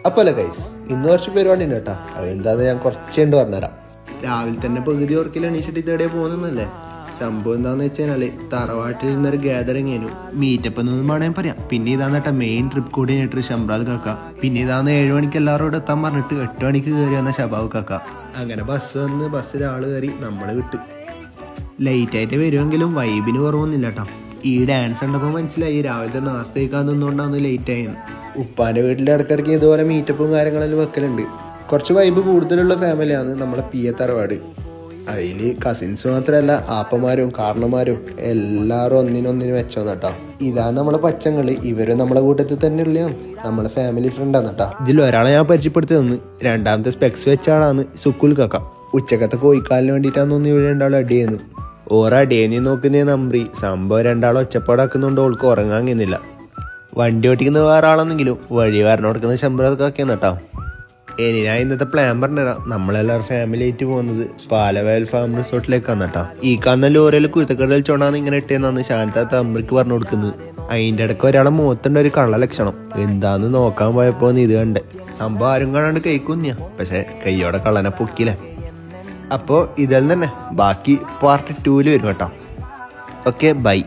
അപ്പോൾ ഗൈസ് ഇന്ന് കുറച്ച് പരിപാടി ഉണ്ട് കേട്ടോ. അതെന്താന്ന് ഞാൻ കുറച്ചുണ്ട് പറഞ്ഞുതരാം. രാവിലെ തന്നെ പകുതി ഓർക്കിൽ എണീച്ചിട്ട് ഇതേടെ പോകുന്നല്ലേ. സംഭവം എന്താന്ന് വെച്ചാല് തറവാട്ടിൽ നിന്നൊരു ഗ്യാതറിങ് ആയിരുന്നു. മീറ്റപ്പ് എന്നൊന്നും വേണമെങ്കിൽ പറയാം. പിന്നെ ഇതാന്ന് കേട്ടോ മെയിൻ ട്രിപ്പ് കോർഡിനേറ്റർ ഷംറാദ് കാക്ക. പിന്നെ ഇതാന്ന് 7 മണിക്ക് എല്ലാവരോടും എത്താൻ പറഞ്ഞിട്ട് 8 മണിക്ക് കയറി വന്ന ഷബാബ് കാക്ക. അങ്ങനെ ബസ് വന്ന് ബസ്സിൽ ആള് കയറി നമ്മള് വിട്ട്. ലൈറ്റ് ആയിട്ട് വരുമെങ്കിലും വൈബിന് കുറവൊന്നുമില്ല കേട്ടോ. ഈ ഡാൻസ് കണ്ടപ്പോൾ മനസ്സിലായി രാവിലത്തെ നാസ്ത കഴിക്കാൻ നിന്നുകൊണ്ടാണ് ലേറ്റ് ആയിരുന്നു. ഉപ്പാൻ്റെ വീട്ടിൽ ഇടയ്ക്കിടയ്ക്ക് ഇതുപോലെ മീറ്റപ്പും കാര്യങ്ങളെല്ലാം വെക്കലുണ്ട്. കുറച്ച് വൈബ് കൂടുതലുള്ള ഫാമിലിയാണ് നമ്മളെ പി എ തറവാട്. അതിൽ കസിൻസ് മാത്രമല്ല ആപ്പമാരും കാരണന്മാരും എല്ലാവരും ഒന്നിനൊന്നിനും വെച്ചോന്ന് കേട്ടോ. ഇതാണ് നമ്മളെ പച്ചങ്ങള്. ഇവരും നമ്മളെ കൂട്ടത്തിൽ തന്നെ ഉള്ളതാണ്. നമ്മളെ ഫാമിലി ഫ്രണ്ടാണ് കേട്ടോ. ഇതിൽ ഒരാളെ ഞാൻ പരിചയപ്പെടുത്തി തന്നു. രണ്ടാമത്തെ സ്പെക്സ് വെച്ചാളാണ് സുക്കുൽ കാക്ക. ഉച്ചക്കത്തെ കോഴിക്കാലിന് വേണ്ടിയിട്ടാണ് തോന്നി ഇവിടെ രണ്ടാളും അടിയെന്ന്. ഓരോ അടിയേനി നോക്കുന്നേ നമ്പറി. സംഭവം രണ്ടാളും ഒച്ചപ്പാടാക്കുന്നുണ്ട്. ഓൾക്ക് ഉറങ്ങാൻ കഴിയുന്നില്ല. വണ്ടി ഓട്ടിക്കുന്ന വേറെ ആളെന്നെങ്കിലും വഴി വരണം കൊടുക്കുന്ന ശമ്പളമൊക്കെയാണ് കേട്ടോ. ഇനി ഞാൻ ഇന്നത്തെ പ്ലാൻ പറഞ്ഞുതരാം. നമ്മളെല്ലാവരും ഫാമിലി ആയിട്ട് പോകുന്നത് പാലവയൽ ഫാം റിസോർട്ടിലേക്കാണ് കേട്ടോ. ഈ കാണുന്ന ലോറിയിൽ കുരുത്തക്കടൽ ചോണാന്ന് ഇങ്ങനെ ഇട്ടേന്നാണ് ശാന്താത്ത അമ്മയ്ക്ക് പറഞ്ഞു കൊടുക്കുന്നത്. അതിൻ്റെ ഇടയ്ക്ക് ഒരാളെ മുഖത്തുണ്ട് ഒരു കള്ള ലക്ഷണം. എന്താന്ന് നോക്കാൻ പോയപ്പോ ഇത് കണ്ടേ. സംഭവം ആരും കാണാണ്ട് കഴിക്കുന്നിയാ. പക്ഷെ കയ്യോടെ കള്ളനെ പൊക്കില്ലേ. അപ്പോൾ ഇതിൽ തന്നെ ബാക്കി പാർട്ട് 2 വരും കേട്ടോ. Okay bye.